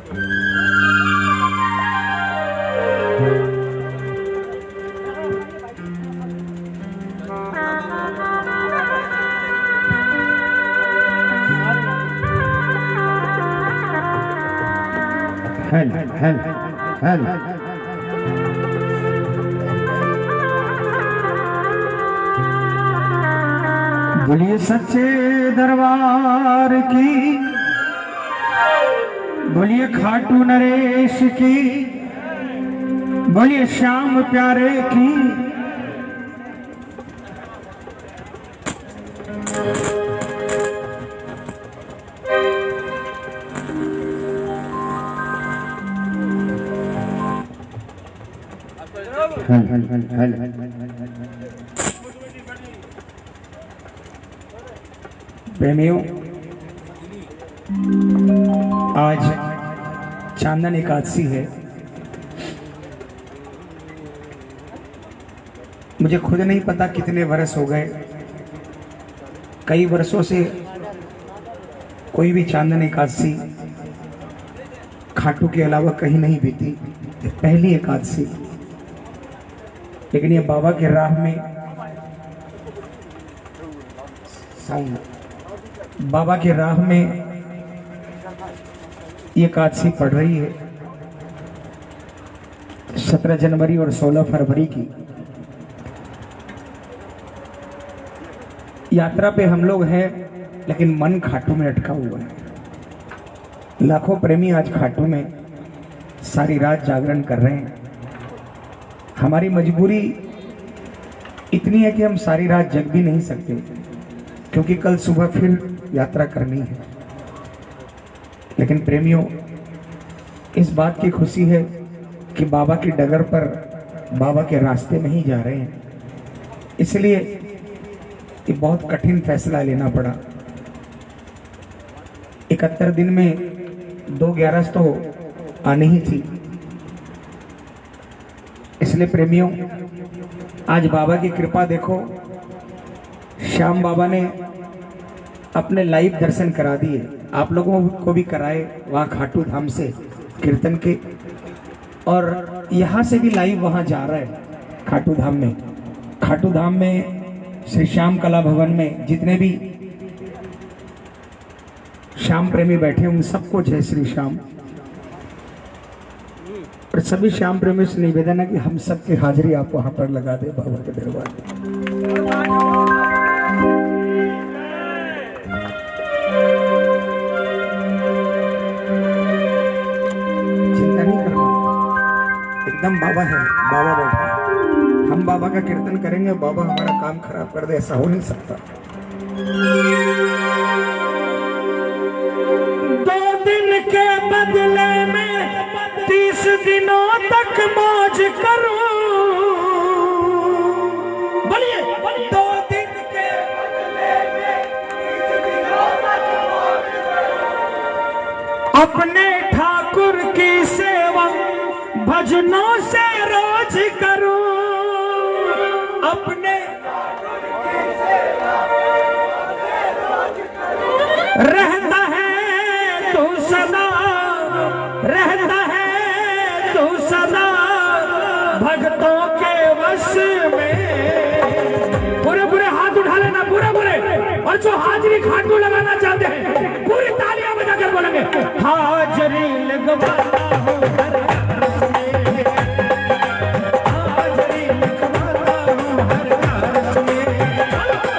Hello hello hello बोलिए सच्चे दरबार की, बोलिए खाटू नरेश की, बोलिए श्याम प्यारे की। प्रेमियों, आज चांदन एकादशी है। मुझे खुद नहीं पता कितने वर्ष हो गए, कई वर्षों से कोई भी चांदन एकादशी खाटू के अलावा कहीं नहीं बीती। पहली एकादशी, लेकिन ये बाबा के राह में, बाबा के राह में ये एकादशी पड़ रही है। 17 जनवरी और 16 फरवरी की यात्रा पे हम लोग हैं, लेकिन मन खाटू में अटका हुआ है। लाखों प्रेमी आज खाटू में सारी रात जागरण कर रहे हैं। हमारी मजबूरी इतनी है कि हम सारी रात जग भी नहीं सकते, क्योंकि कल सुबह फिर यात्रा करनी है। लेकिन प्रेमियों, इस बात की खुशी है कि बाबा की डगर पर, बाबा के रास्ते में ही जा रहे हैं। इसलिए ये बहुत कठिन फैसला लेना पड़ा। 71 दिन में 2 ग्यारस तो आनी ही थी। इसलिए प्रेमियों, आज बाबा की कृपा देखो, श्याम बाबा ने अपने लाइव दर्शन करा दिए, आप लोगों को भी कराए वहाँ खाटू धाम से कीर्तन के, और यहाँ से भी लाइव वहाँ जा रहा है खाटू धाम में। खाटू धाम में श्री श्याम कला भवन में जितने भी श्याम प्रेमी बैठे, उन सबको जय श्री श्याम। और सभी श्याम प्रेमी से निवेदन है कि हम सबकी हाजिरी आप वहां पर लगा दे बाबा के दरबार में। चिंता नहीं करना, एकदम बाबा है, बाबा बैठा है। हम बाबा का कीर्तन करेंगे, बाबा हमारा काम खराब कर दे, ऐसा हो नहीं सकता। 2 दिन के बदले में 30 दिनों तक मौज करूं। बोलिए 2 दिन के बदले में 30 दिनों तक मौज करूं। अपने ठाकुर की सेवा भजनों से रोज करूं। अपने ठाकुर की सेवा भजनों से रोज करूं। रहता है तू सदा, रहता है तू सदा भक्तों के वश में। पूरे पूरे हाथ उठा लेना, पूरे पूरे, और जो हाजिरी खाटू लगाना चाहते हैं पूरी तालियां बजाकर बोलेंगे, हाजिरी लगवाता हूँ हर कारज में, हाजिरी लगवाता हूँ हर कारज में, हाजिरी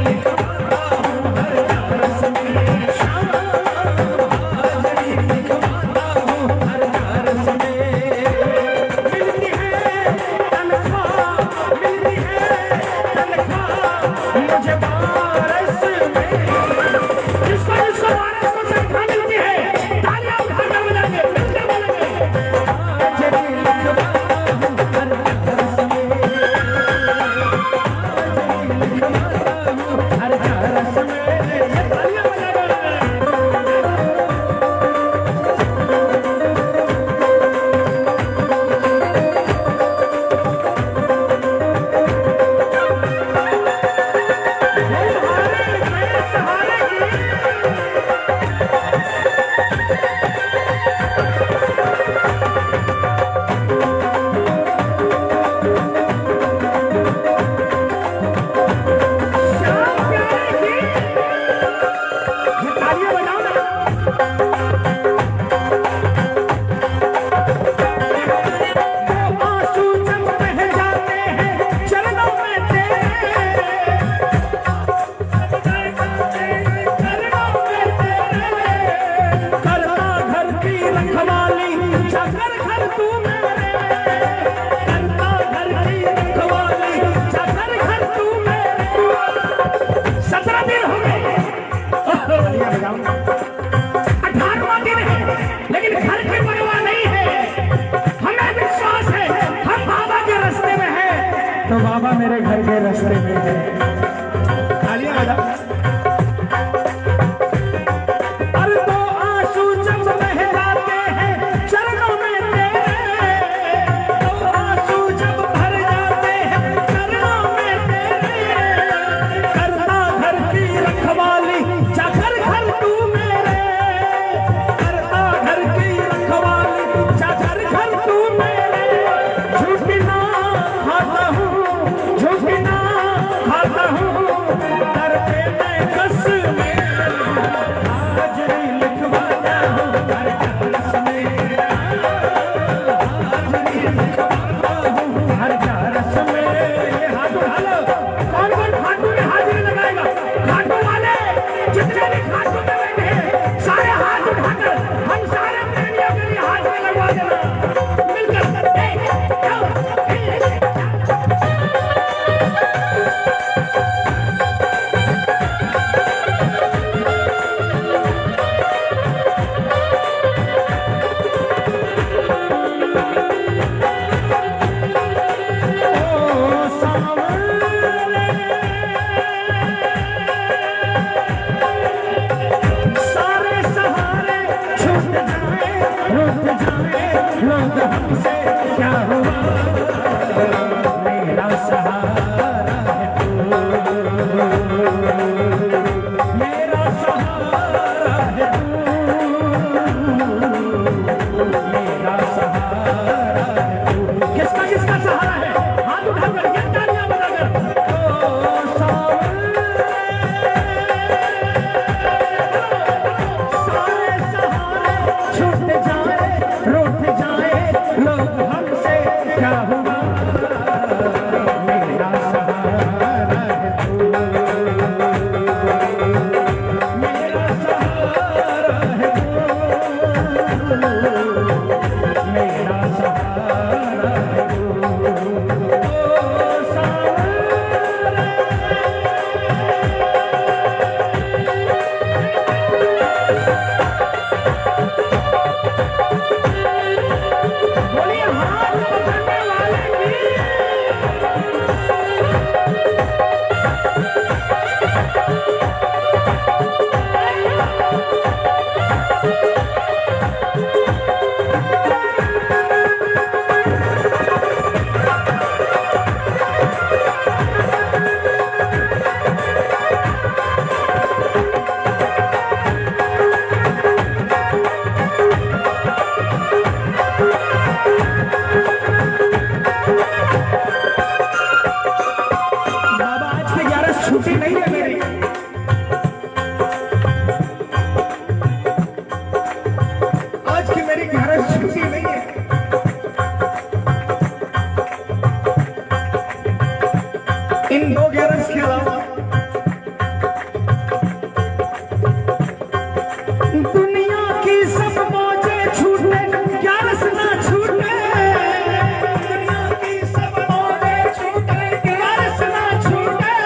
लगवाता हूँ हर कारज में, हाजिरी लगवाता हूँ हर कारज में। मिलती है तनख्वाह, मिलती है तनख्वाह मुझे बारस में। जिसको जिसको बारस को तनख्वाह मिलती है मेरे घर के रास्ते में है। तालियां बजाओ। अरे तो आंसू जब बह जाते हैं चरणों में तेरे, तो आंसू जब भर जाते हैं चरणों में तेरे, करता घर की रखवाली जाकर घर तू मेरे, करता घर की रखवाली जाकर घर तू मेरे। झूठी ना खाता हूँ, झूठी ना खाता हूँ, दर पे मैं कस में हाजरी लिखवाता हूँ, हर चारस में हाजरी लिखवाता हूँ, हर चारस में। ये हाथ उठा लो, कौन कौन खाटू में हाजिरी लगाएगा? खाटू वाले जितने भी खाटू में बैठे हैं सारे हाथ उठाकर हम सारे प्रेमियों के लिए हाजिरी लगवा देना मिलकर। सारे सहारे छूट जाए, रुक जाए, लोग हमसे क्या हुआ, मेरा सहारा है तू, मेरा सहारा है तू, मेरा सहारा है तू। किसका किसका सहारा है? हाथ उठाकर ये तालियां बजाकर। ओ सारे सहारे छूट जाए, रूठ जाए, लोग हमसे क्या हुआ, मेरा सहारा है तू, मेरा सहारा है तू, मेरा सहारा है तू। ओ सारे बोलिए हाथ पकड़ने वाले की। बाबा आज की 11 छुट्टी नहीं है मेरी। आज की मेरी 11 छुट्टी नहीं है। इन 2 11 के अलावा दुनिया की सब मौजें छूटे, ग्यारस ना छूटे, दुनिया की सब मौजें छूटे, ग्यारस ना छूटे।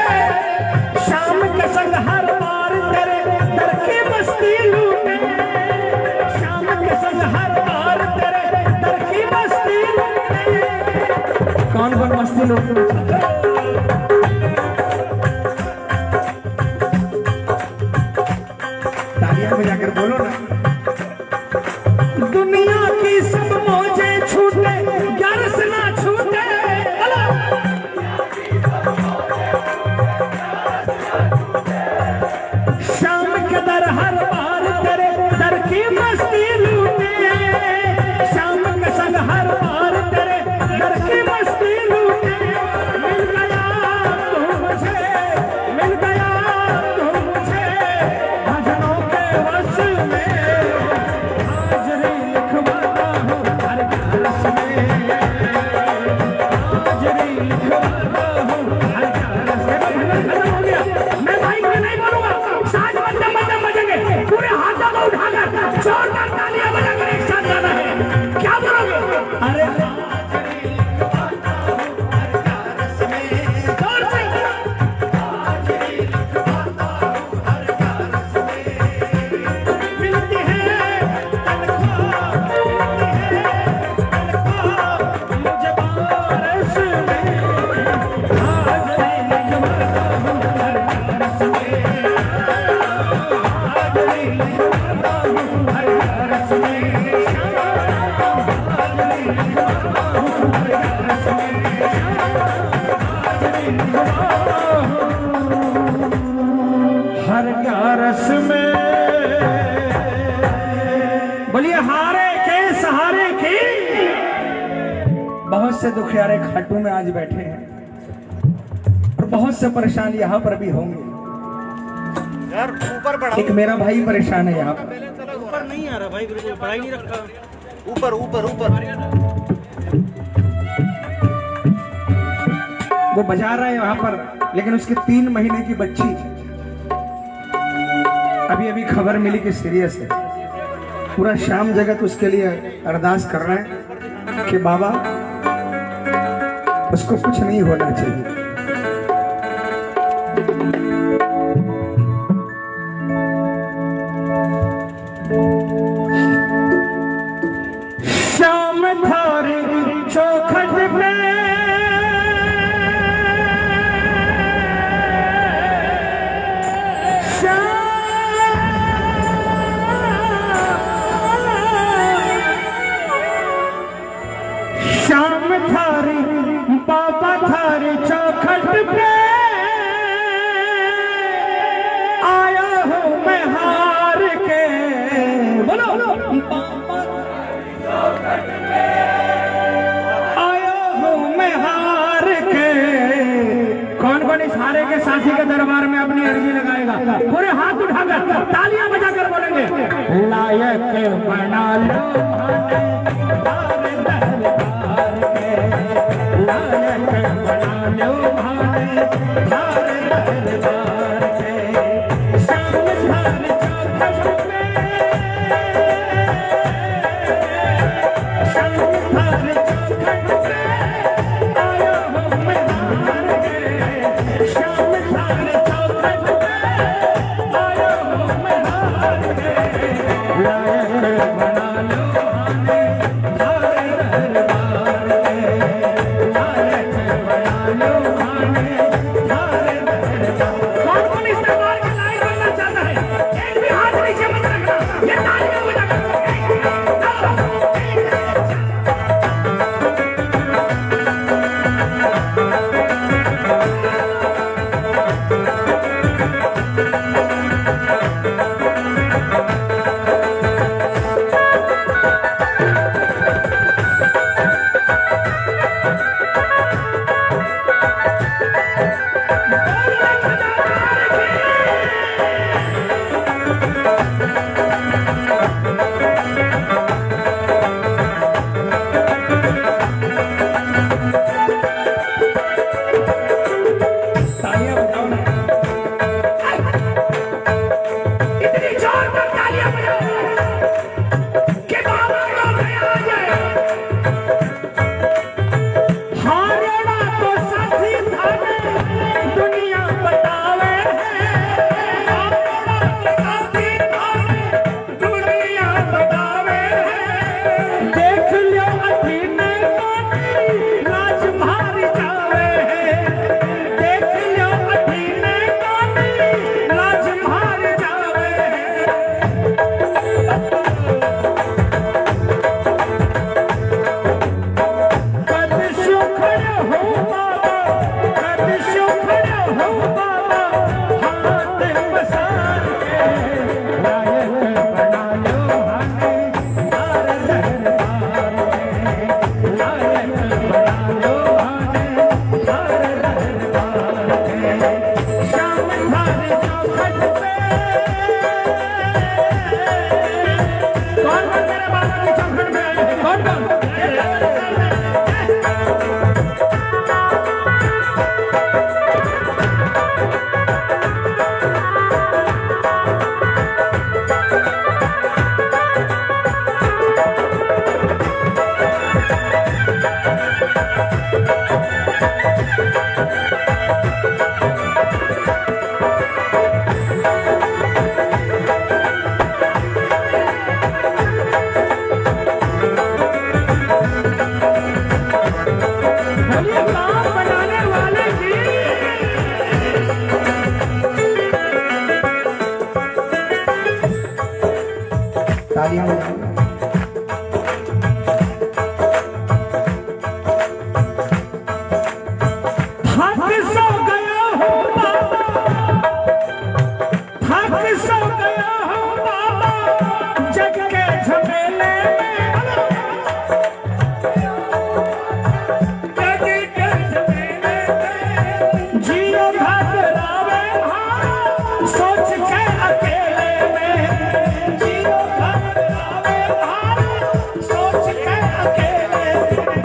शाम के संग हर बार तेरे दर की मस्ती लूटे, शाम के संग हर बार तेरे दर की मस्ती लूटे। कौन कौन मस्ती लूटे? तालियां बजाकर बोलो ना। दुनिया की सब मौजें छूटे, ग्यारस ना छूटे। शाम के दर हर बार तेरे दर की मस्ती लूटे, शाम के संग हर बार तेरे दर की मस्ती लूटे। रस में हर क्या रस में बोलिए हारे के सहारे की। बहुत से दुखियारे खाटू में आज बैठे हैं और बहुत से परेशान यहाँ पर भी होंगे। यार ऊपर बढ़ा, एक मेरा भाई परेशान है यहाँ पर, ऊपर नहीं आ रहा भाई, बिल्कुल बढ़ा ही नहीं रखा। ऊपर ऊपर ऊपर वो बजा रहा है यहाँ पर, लेकिन उसकी 3 महीने की बच्ची अभी अभी खबर मिली कि सीरियस है। पूरा शाम जगत उसके लिए अरदास कर रहा है कि बाबा उसको कुछ नहीं होना चाहिए। शाम थारी चौखट पे शाम थारी बाबा थारी चौखट पे आया हूँ मैं हार के। बोलो आया हूँ मैं हार के। कौन कौन इस हारे के साथी के दरबार में अपनी अर्जी लगाएगा? पूरे हाथ उठाकर तालियां बजाकर बोलेंगे लायक बना लो कौन बजाऊंगा। थक सो गया हूँ बाबा, थक सो गया हूँ बाबा, जग के झमेले में, जग के झमेले में, जियो घबरावे भार, सोच के अकेले में, जियो घबरावे भार, सोच के अकेले में।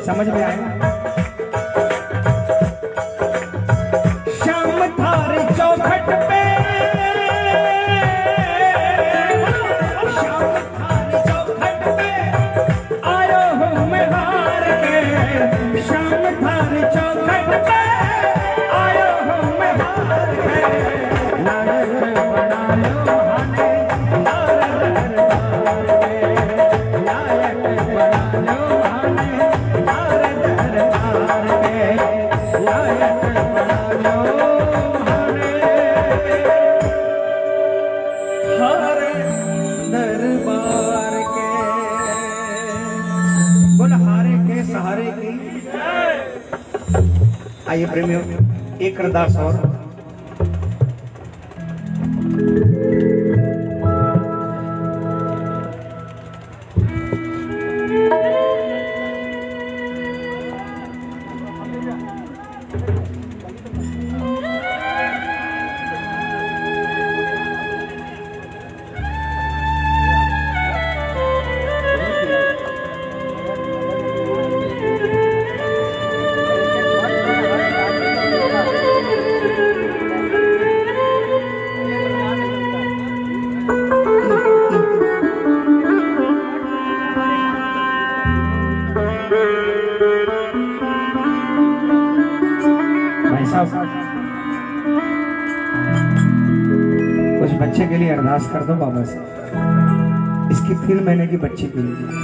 समझ में आया? श्याम थारे चौखट पे, श्याम थारे चौखट पे आइए प्रेमियों, एक अरदास और। कुछ बच्चे के लिए अरदास कर दो बाबा से, इसकी 3 महीने की बच्ची के लिए।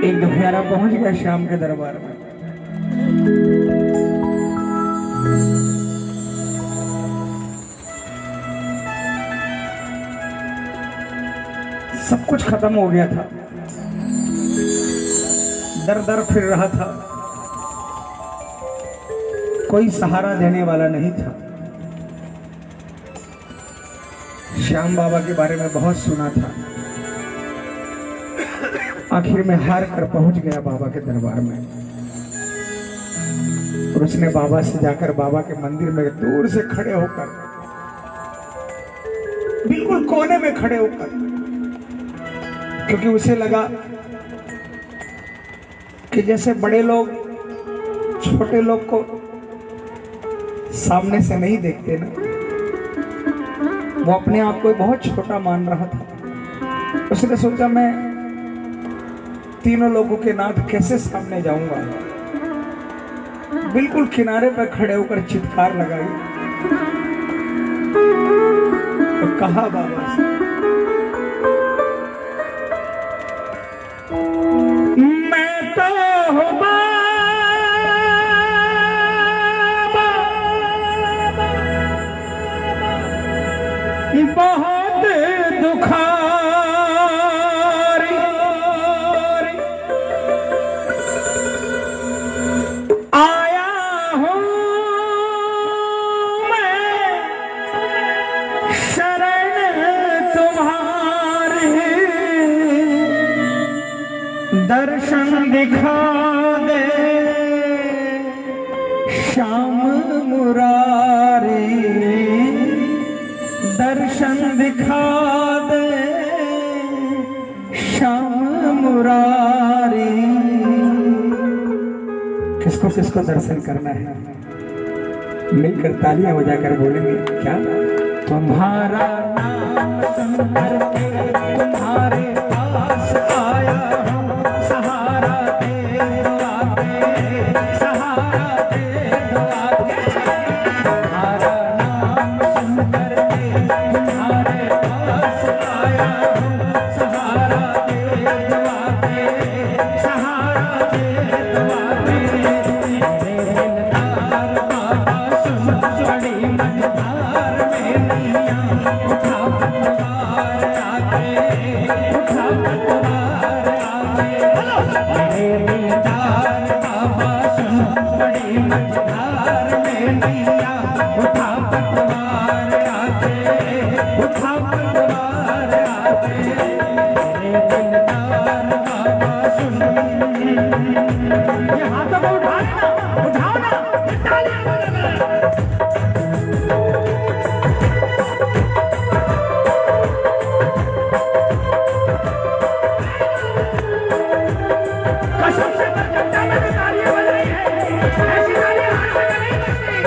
एक दुपहरा पहुंच गया श्याम के दरबार में। सब कुछ खत्म हो गया था, दर दर फिर रहा था, कोई सहारा देने वाला नहीं था। श्याम बाबा के बारे में बहुत सुना था, आखिर में हार कर पहुंच गया बाबा के दरबार में। और उसने बाबा से जाकर बाबा के मंदिर में दूर से खड़े होकर, बिल्कुल कोने में खड़े होकर, क्योंकि उसे लगा कि जैसे बड़े लोग छोटे लोग को सामने से नहीं देखते ना, वो अपने आप को बहुत छोटा मान रहा था। उसने सोचा मैं तीनों लोगों के नाथ कैसे सामने जाऊंगा। बिल्कुल किनारे पर खड़े होकर चित्कार लगाई तो कहा बाबा से, मैं तो हूँ बहुत दुखारी, आया हूँ मैं शरण तुम्हारी, दर्शन दिखा दे श्याम मुरारी, दर्शन दिखा दे श्याम मुरारी। किसको किसको दर्शन करना है, मिलकर तालियां बजाकर बोलेंगे क्या? तुम्हारा नाम सुनकर के तुम्हारे पास आया हूँ, सहारा दे दो आके, सहारा दे दो आके। तुम्हारा नाम सुनकर के तुम्हारे पास आया हूँ, सहारा दे दो आके, सहारा दे दो आके। मेरे दिलदार बाबा सुन बड़ी मझधार में नैया, उठा पतवार आके, उठा पतवार आके। मेरे दिलदार बाबा सुन बड़ी मझधार में नैया, उठा पतवार आके, उठा पतवार आके। मेरे दिलदार बाबा सुन, ये हाथों को उठाओ ना, तालियां बजाना। कसम से जनता में तालियां बजाई है, ऐसी तालियां हर जगह नहीं बजती।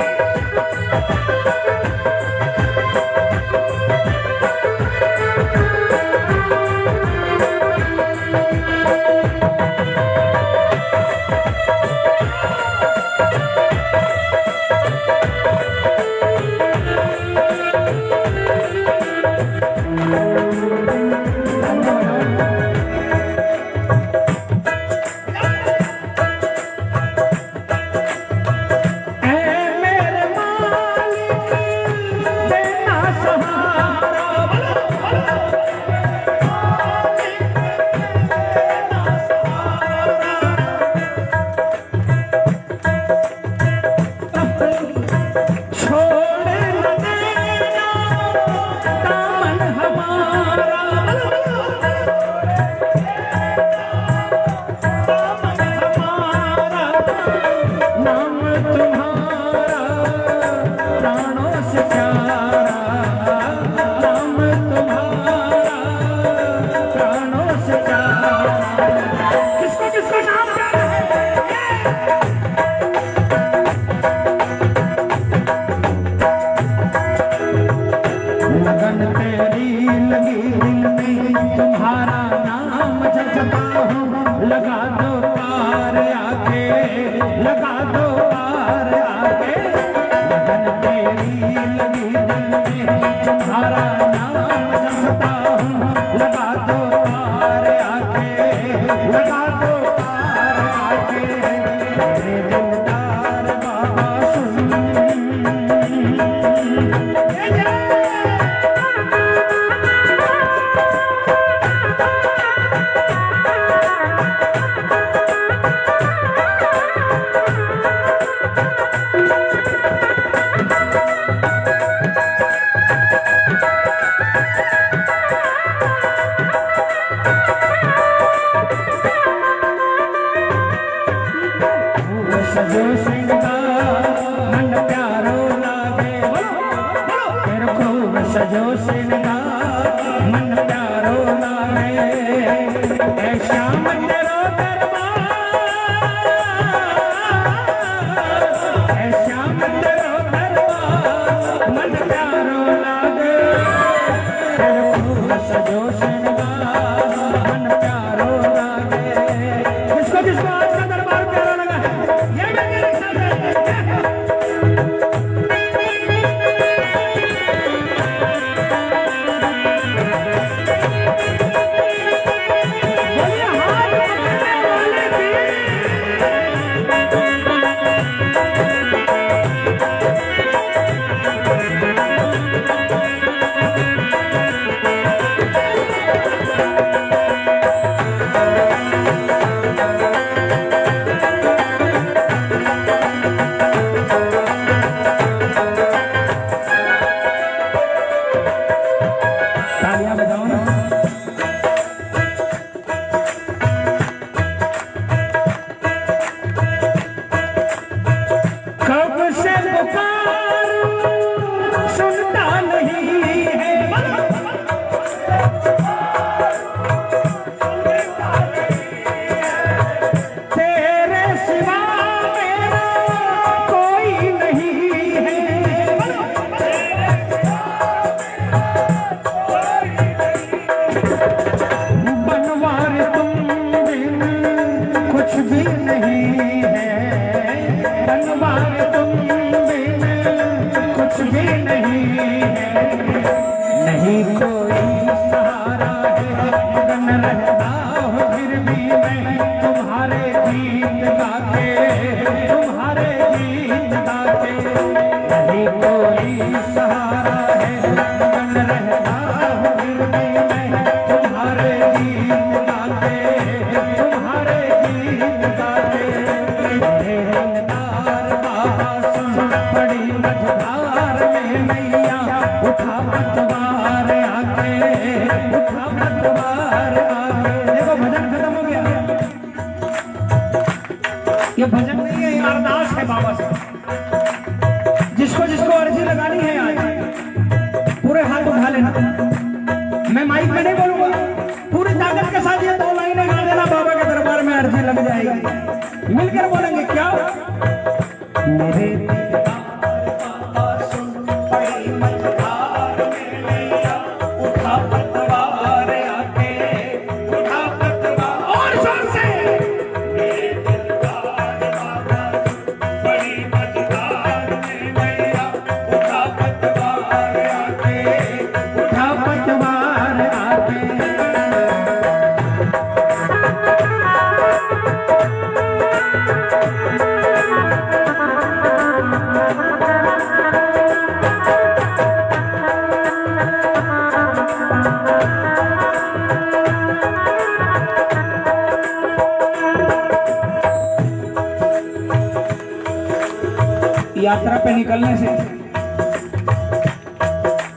यात्रा पे निकलने से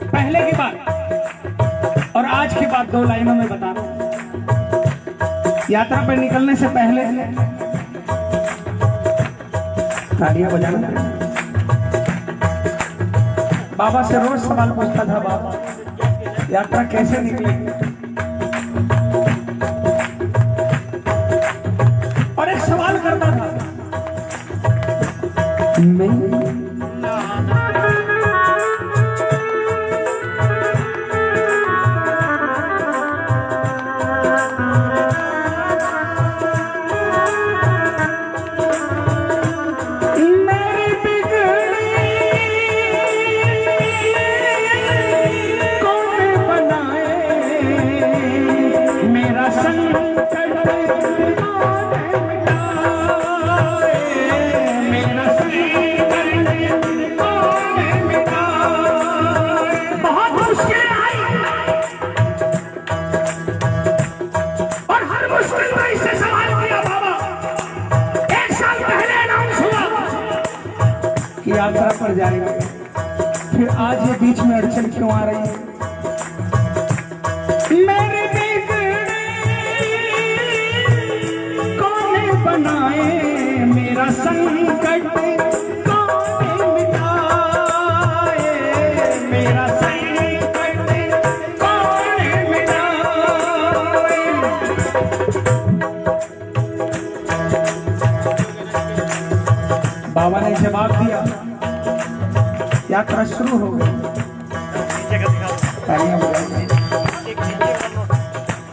पहले की बात और आज की बात 2 लाइनों में बता रहा हूं। यात्रा पे निकलने से पहले तालियां बजाना, बाबा से रोज सवाल पूछता था, बाबा यात्रा कैसे निकलेगी, और एक सवाल करता था मैं यात्रा पर जाएंगे, फिर आज ये बीच में अड़चन क्यों आ रही है? मेरे बिगड़े कौन बनाए, मेरा संकट कौन मिटाए, मेरा संकट कौन मिटाए। बाबा ने जवाब दिया, यात्रा शुरू हो गई।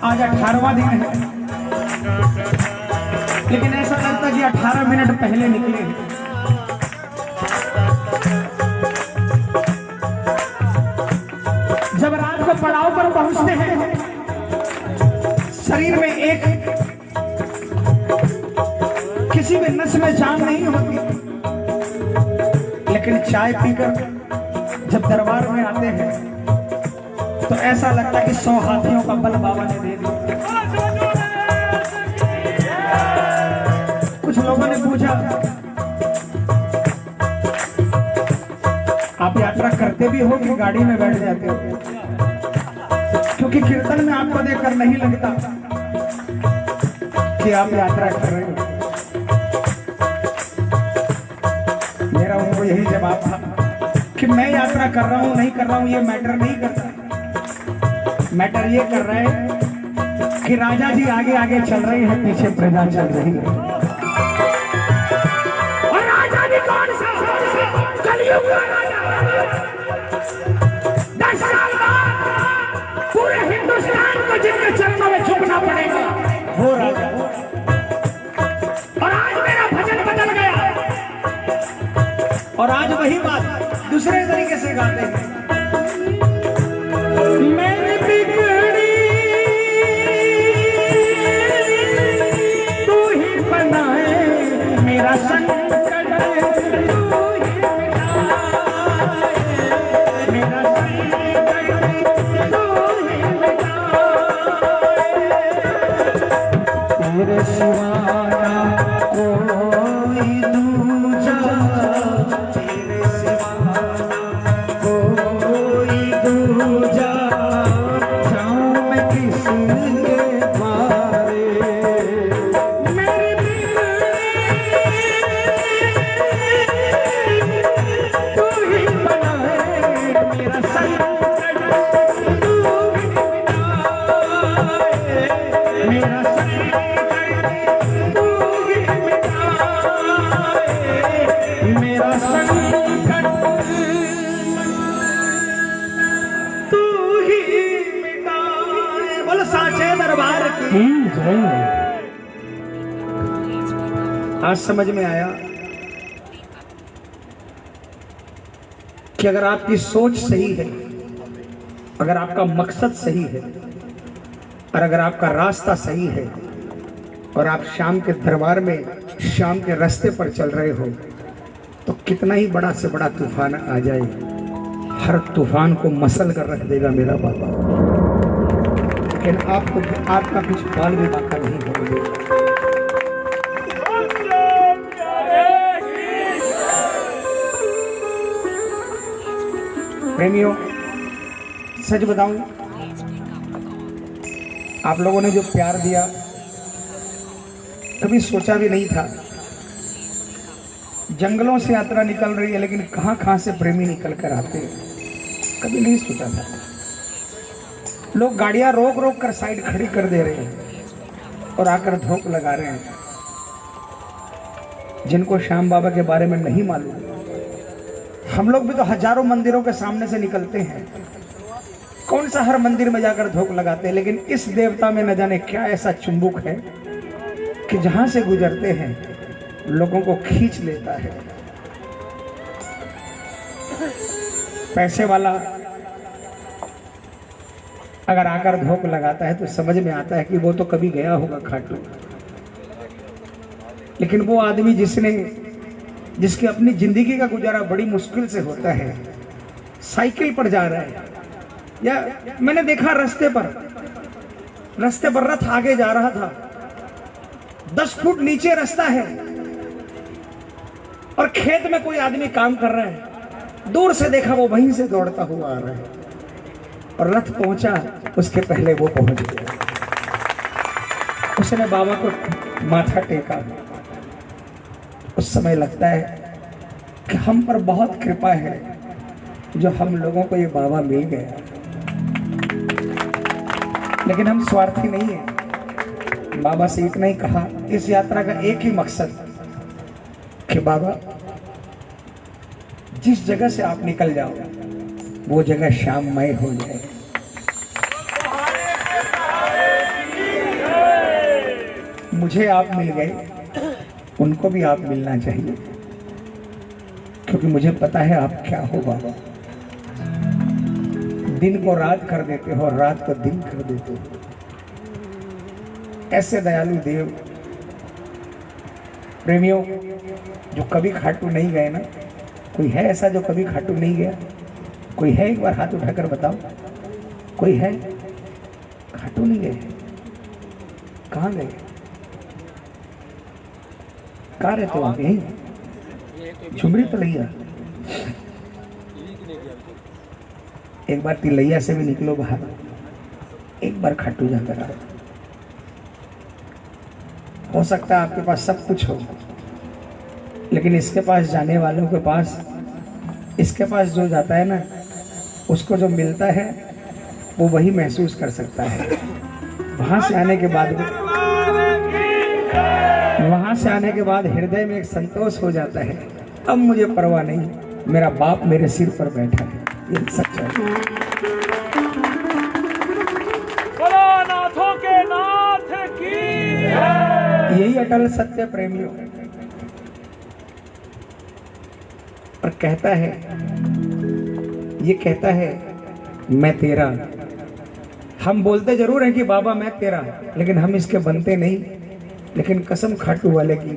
आज 18वां दिन है, लेकिन ऐसा लगता कि 18 मिनट पहले निकले। जब रात को पड़ाव पर पहुंचते हैं, शरीर में एक किसी भी नस में जान नहीं होती, लेकिन चाय पीकर जब दरबार में आते हैं तो ऐसा लगता कि 100 हाथियों का बल बाबा ने दे दिया। कुछ लोगों ने पूछा, आप यात्रा करते भी हो कि गाड़ी में बैठ जाते हो? क्योंकि कीर्तन में आपको देखकर नहीं लगता कि आप यात्रा कर रहे हो। मेरा उनको यही जवाब था कि मैं यात्रा कर रहा हूं नहीं कर रहा हूं ये मैटर नहीं करता। मैटर ये कर रहे हैं कि राजा जी आगे आगे चल रहे हैं, पीछे प्रजा चल रही है। और राजा जी कौन सा? कलयुग का राजा। 10 साल बाद पूरे हिंदुस्तान को जिनके चरणों में झुकना पड़ेगा वो राजा। और आज मेरा भजन बदल गया, और आज वही बात दूसरे तरीके से गाते हैं। मेरी बिगड़ी तू ही बनाए, मेरा संकट तू ही मिटाए, मेरा संकट तू ही मिटाए। तेरे सिवा कोई दूजा, आज समझ में आया कि अगर आपकी सोच सही है, अगर आपका मकसद सही है, और अगर आपका रास्ता सही है, और आप शाम के दरबार में शाम के रास्ते पर चल रहे हो, तो कितना ही बड़ा से बड़ा तूफान आ जाए, हर तूफान को मसल कर रख देगा मेरा बाबा। लेकिन आपको आपका कुछ बाल भी बाका नहीं होंगे। प्रेमियों, सच बताऊं, आप लोगों ने जो प्यार दिया कभी सोचा भी नहीं था। जंगलों से यात्रा निकल रही है लेकिन कहां कहां से प्रेमी निकल कर आते हैं, कभी नहीं सोचा था। लोग गाड़ियां रोक रोक कर साइड खड़ी कर दे रहे हैं और आकर धोख लगा रहे हैं। जिनको श्याम बाबा के बारे में नहीं मालूम, हम लोग भी तो हजारों मंदिरों के सामने से निकलते हैं, कौन सा हर मंदिर में जाकर धोख लगाते हैं। लेकिन इस देवता में न जाने क्या ऐसा चुंबक है कि जहां से गुजरते हैं लोगों को खींच लेता है। पैसे वाला अगर आकर धोख लगाता है तो समझ में आता है कि वो तो कभी गया होगा खाटू, लेकिन वो आदमी जिसकी अपनी जिंदगी का गुजारा बड़ी मुश्किल से होता है, साइकिल पर जा रहा है, या मैंने देखा रास्ते पर रथ आगे जा रहा था, 10 फुट नीचे रास्ता है और खेत में कोई आदमी काम कर रहा है। दूर से देखा वो वहीं से दौड़ता हुआ आ रहा है और रथ पहुंचा उसके पहले वो पहुंच गया। उसने बाबा को माथा टेका। उस समय लगता है कि हम पर बहुत कृपा है जो हम लोगों को ये बाबा मिल गया। लेकिन हम स्वार्थी नहीं है। बाबा से इतना ही कहा, इस यात्रा का एक ही मकसद कि बाबा जिस जगह से आप निकल जाओ वो जगह श्याममय हो जाए। मुझे आप मिल गए, उनको भी आप मिलना चाहिए, क्योंकि मुझे पता है आप क्या हो बाबा। दिन को रात कर देते हो और रात को दिन कर देते हो। ऐसे दयालु देव। प्रेमियों, जो कभी खाटू नहीं गए ना, कोई है ऐसा जो कभी खाटू नहीं गया? कोई है? एक बार हाथ उठाकर बताओ, कोई है? खाटू नहीं गए? कहाँ गए? कहाँ रहते हो आप? यहीं झुमरी तलैया? एक बार तिलैया से भी निकलो बाहर, एक बार खाटू जाकर आओ। हो सकता है आपके पास सब कुछ हो, लेकिन इसके पास जाने वालों के पास, इसके पास जो जाता है ना, उसको जो मिलता है वो वही महसूस कर सकता है। वहां से आने के बाद हृदय में एक संतोष हो जाता है। अब मुझे परवाह नहीं, मेरा बाप मेरे सिर पर बैठा है। ये सच्चा है। नाथों के नाथ की यही अटल सत्य प्रेमियों। और कहता है, ये कहता है मैं तेरा। हम बोलते जरूर हैं कि बाबा मैं तेरा, लेकिन हम इसके बनते नहीं। लेकिन कसम खाटू वाले की,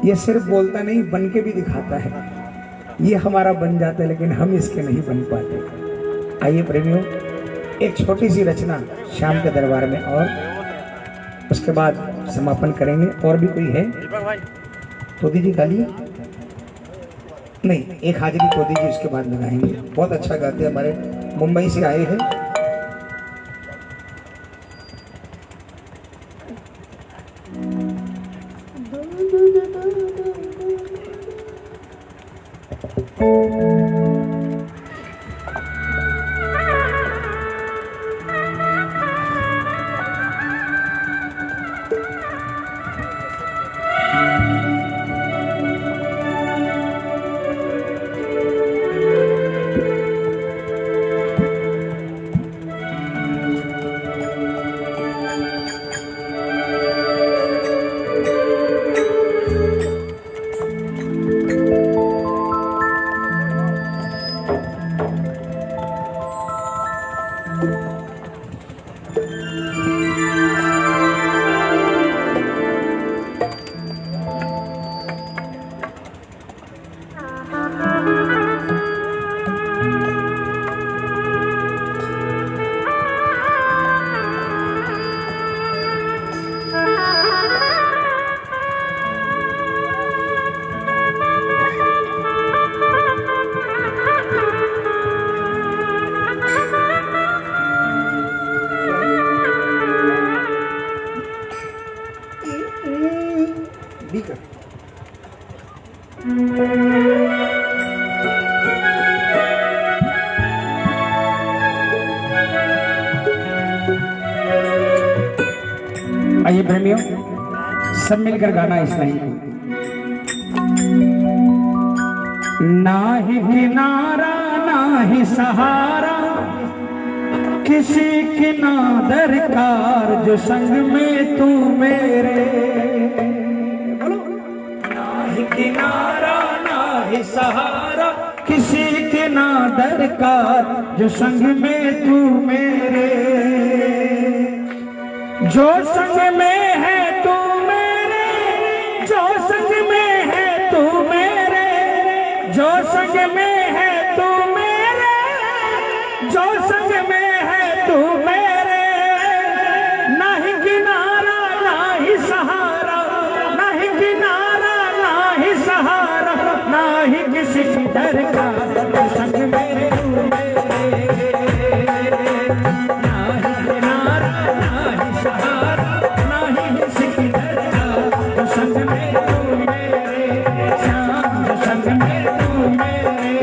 ये सिर्फ बोलता नहीं, बन के भी दिखाता है। ये हमारा बन जाता है, लेकिन हम इसके नहीं बन पाते। आइए प्रेमियों, एक छोटी सी रचना शाम के दरबार में, और उसके बाद समापन करेंगे। और भी कोई है तो दीजिए गालिए। नहीं, एक हाजिरी तो दीजिए, उसके बाद लगाएंगे। बहुत अच्छा गाते हैं, हमारे मुंबई से आए हैं। आइए प्रेमियों, सब मिलकर गाना इस लाइन को। ना ही किनारा ना ही सहारा, किसी की ना दरकार, जो संग में तू मेरे। ना ही किनारा ना ही सहारा, किसी की ना दरकार, जो संग में तू मेरे। जो संग में है तू मेरे, जो संग में है तू मेरे, जो संग में है तू मेरे, जो संग में है तू मेरे। ना ही किनारा ना ही सहारा, ना ही किनारा ना ही सहारा, ना ही किसी की दरकार, जो संग में तू मेरे। ना ही किनारा ना ही सहारा, ना ही किसी की दरकार, जो संग में तू मेरे। श्याम जो संग में तू मेरे।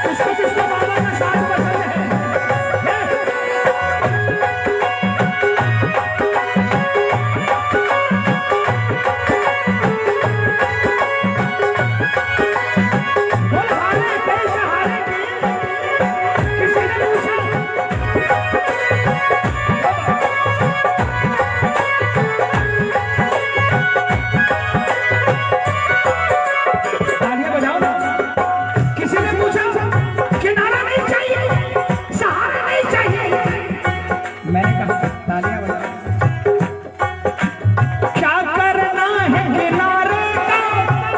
किसको किसको बाबा का साथ पसंद है? बोल हारे कैसे हारेंगे? किसी ने पूछा? तालियां बजाओ ना। किसी ने पूछा किनारा नहीं चाहिए, सहारा नहीं चाहिए। मैंने कहा तालियां बजाओ। क्या करना है किनारे का,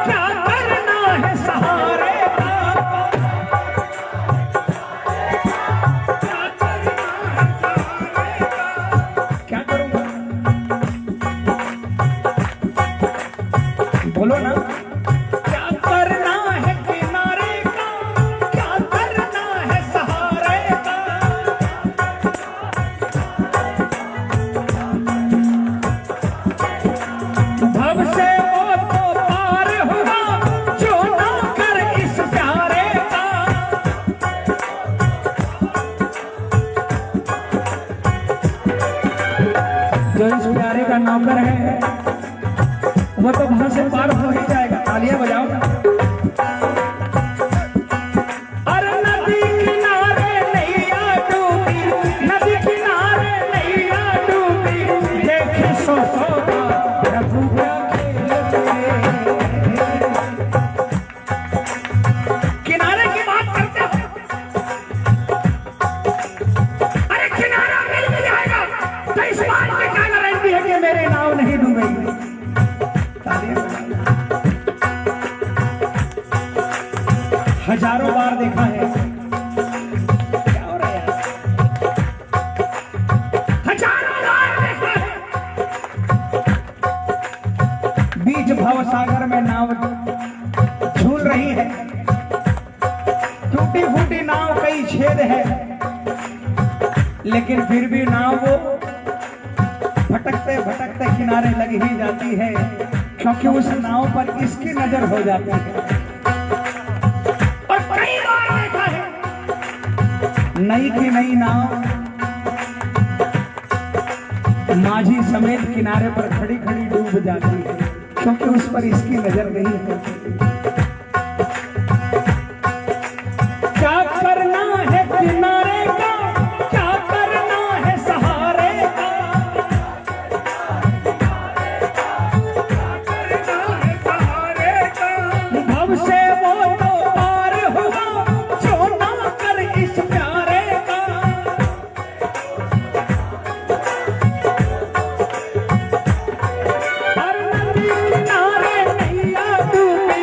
क्या करना है सहारे का, क्या करना है सहारे का। क्या करूंगा? बोलो ना। क्या करना है किनारे का, क्या करना है सहारे का। भव से वो तो पार हुआ, जो ना कर इस प्यारे का। जो इस प्यारे का नौकर है, वो तो भव से पार हो ही जाएगा। तालियां बजाओ ना। अरे नदी किनारे नैया डूबी, नदी किनारे नैया डूबी, देखे सो सोगा प्रभु क्या खेल। किनारे की बात करते हो। अरे किनारा मिल भी जाएगा तो इस बात की क्या गारंटी है कि मेरे नाव नहीं डूबेगी। तालियां बजाओ। हजारों बार देखा है। क्या हो रहा है यार? हजारों बार देखा है। बीच भव सागर में नाव झूल रही है, टूटी फूटी नाव, कई छेद है, लेकिन फिर भी नाव वो भटकते भटकते किनारे लग ही जाती है, क्योंकि उस नाव पर इसकी नजर हो जाती है। और कई बार देखा है, नई की नई नाव माझी समेत किनारे पर खड़ी खड़ी डूब जाती है, क्योंकि उस पर इसकी नजर नहीं होती। क्या करना है किनारे का, क्या करना है सहारे का, भव से वो तो पार हुआ, जो ना कर इस प्यारे का। हर नदी किनारे नैया डूबी,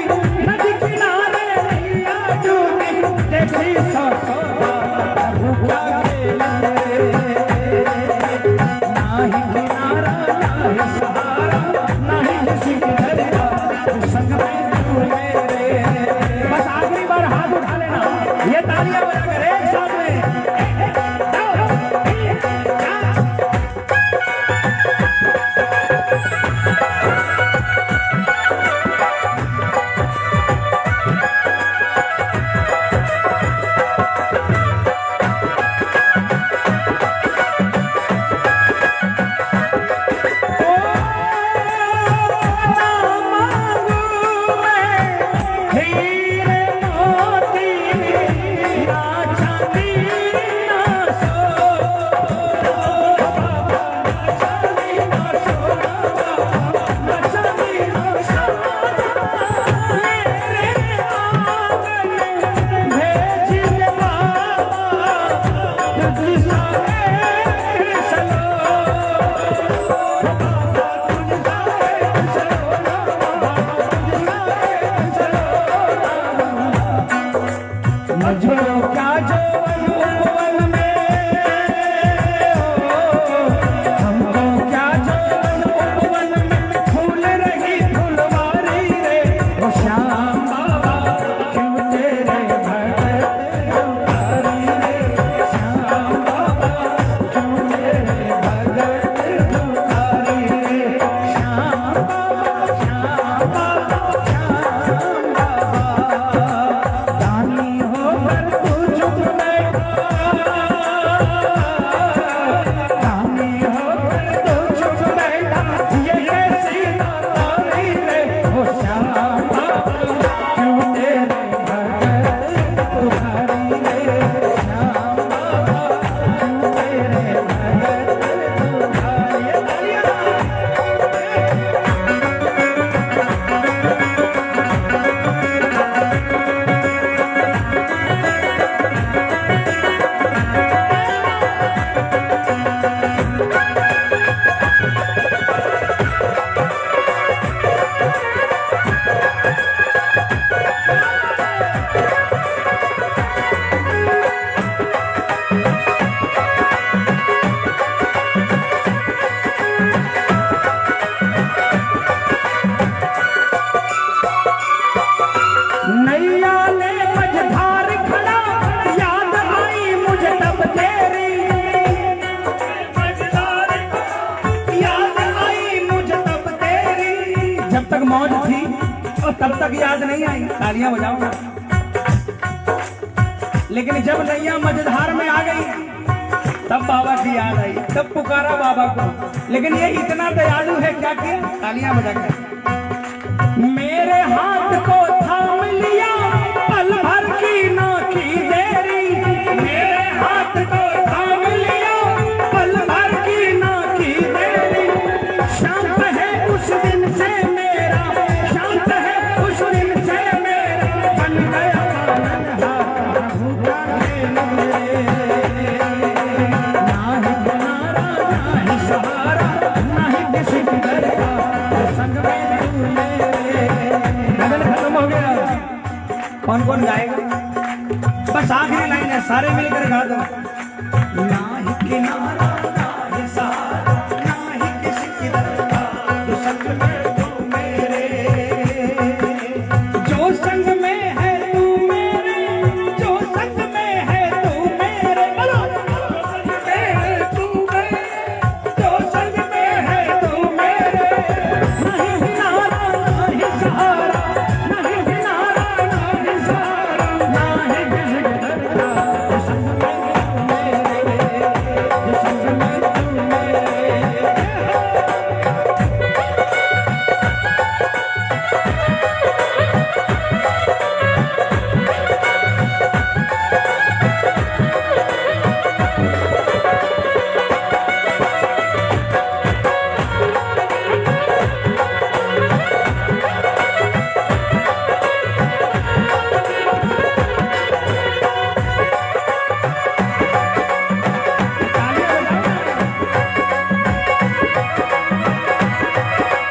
नदी किनारे नैया डूबी, देखी सो सोगा प्रभु क्या खेल। ना ही किनारा ना ही सहारा, ना ही किसी की दरकार, संग में तू मेरे। बस आखिरी बार हाथ उठा लेना, ये तालियां बजाकर एक साथ में। तुम्हारी रे हो श्याम बाबा क्यों तेरे भगत तुम्हारी रे श्याम बाबा क्यों तेरे भगत तुम्हारी। नैया ने मझधार खड़ा याद आई मुझे तब तेरी मझधार याद आई मुझे तब तेरी। जब तक मौज थी और तब तक याद नहीं आई, तालियां बजाओ ना। लेकिन जब नैया मझधार में आ गई तब बाबा की याद आई, तब पुकारा बाबा को। लेकिन ये इतना दयालु है, क्या किया? तालियां बजा कर मेरे हाथ को थाम लिया पल भर की ना की देरी। मेरे हाथ को थाम लिया पल भर की ना की देरी। शांत है उस दिन से मेरा, शांत है उस दिन से मेरा बन गया पालनहार भूखा मेरे। ना ही किनारा ना ही सहारा ना ही किसी डर का संग में तू मेरे। लगन खत्म हो गया। कौन कौन गाएगा? बस आखिरी लाइन है, सारे मिलकर गा दो। ना ही किनारा ना ही सहारा ना ही किसी डर का तू संग में तू मेरे। जो संग में है तू मेरे, जो संग में है तू मेरे। बोलो तू मेरे, जो संग में है तू मेरे। नहीं किनारा नहीं सहारा नहीं किनारा नहीं सहारा नहीं किसी डर का जो संग में तू मेरे, जो संग में तू मेरे।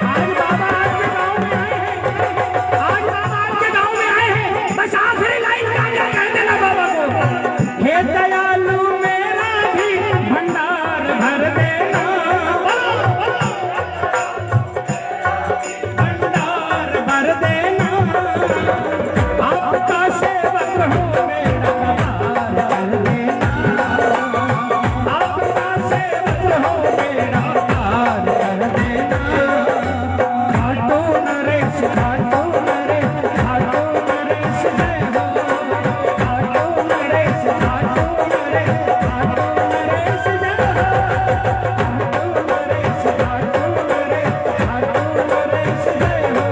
आज बाबा आपके गांव में आए हैं, आज बाबा आपके गांव में आए हैं। बस आखिरी लाइन गा कह देना बाबा को। हे दयालु मेरा भी भंडार भर देना, भंडार भर देना। आपका सेवक हूँ मेरा पार कर देना, आपका सेवक हूँ मेरा पार कर देना। खाटू नरेश खाटू नरेश खाटू नरेश जय हो। खाटू नरेश खाटू नरेश खाटू नरेश जय हो। खाटू नरेश खाटू नरेश खाटू नरेश जय हो।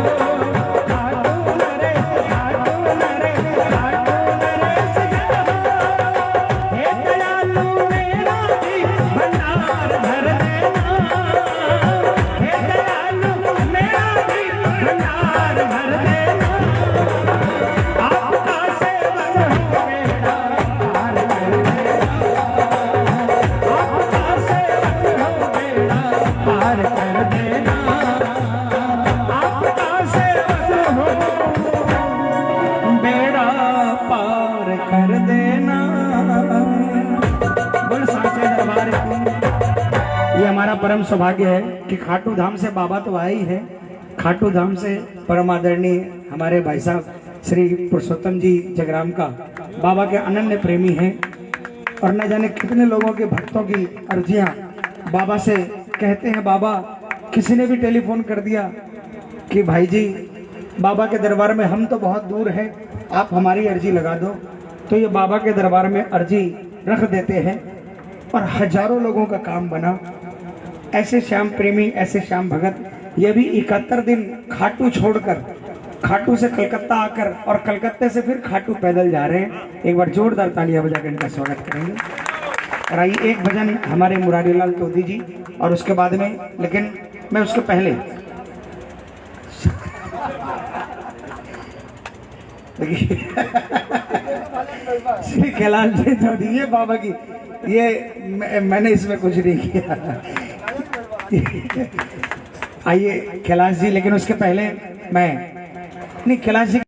खाटू नरेश खाटू नरेश खाटू नरेश जय हो। हे दयालु मेरा भी भंडार भर देना, हे दयालु मेरा भी भंडार भर देना। आपका सेवक हूँ मेरा पार कर देना, आपका सेवक हूँ मेरा पार कर देना, आपका सेवक हूँ बेड़ा पार कर देना। बोल सांचे दरबार की। ये हमारा परम सौभाग्य है कि खाटू धाम से बाबा तो आए ही है, खाटू धाम से परम आदरणीय हमारे भाई साहब श्री पुरुषोत्तम जी जगराम का बाबा के अनन्य प्रेमी हैं। और न जाने कितने लोगों के भक्तों की अर्जियां बाबा से कहते हैं। बाबा किसी ने भी टेलीफोन कर दिया कि भाई जी बाबा के दरबार में हम तो बहुत दूर हैं, आप हमारी अर्जी लगा दो, तो ये बाबा के दरबार में अर्जी रख देते हैं और हजारों लोगों का काम बना। ऐसे श्याम प्रेमी, ऐसे श्याम भगत ये भी 71 दिन खाटू छोड़कर, खाटू से कलकत्ता आकर और कलकत्ते से फिर खाटू पैदल जा रहे हैं। एक बार जोरदार तालियां बजाकर इनका स्वागत करेंगे। और आइए एक भजन हमारे मुरारी लाल तोदी जी और उसके बाद में, लेकिन मैं उसके पहले देखिए श्री कैलाश जी चौधरी, ये बाबा की, ये मैंने इसमें कुछ नहीं किया। आइए कैलाश जी, लेकिन उसके पहले मैं नहीं, कैलाश जी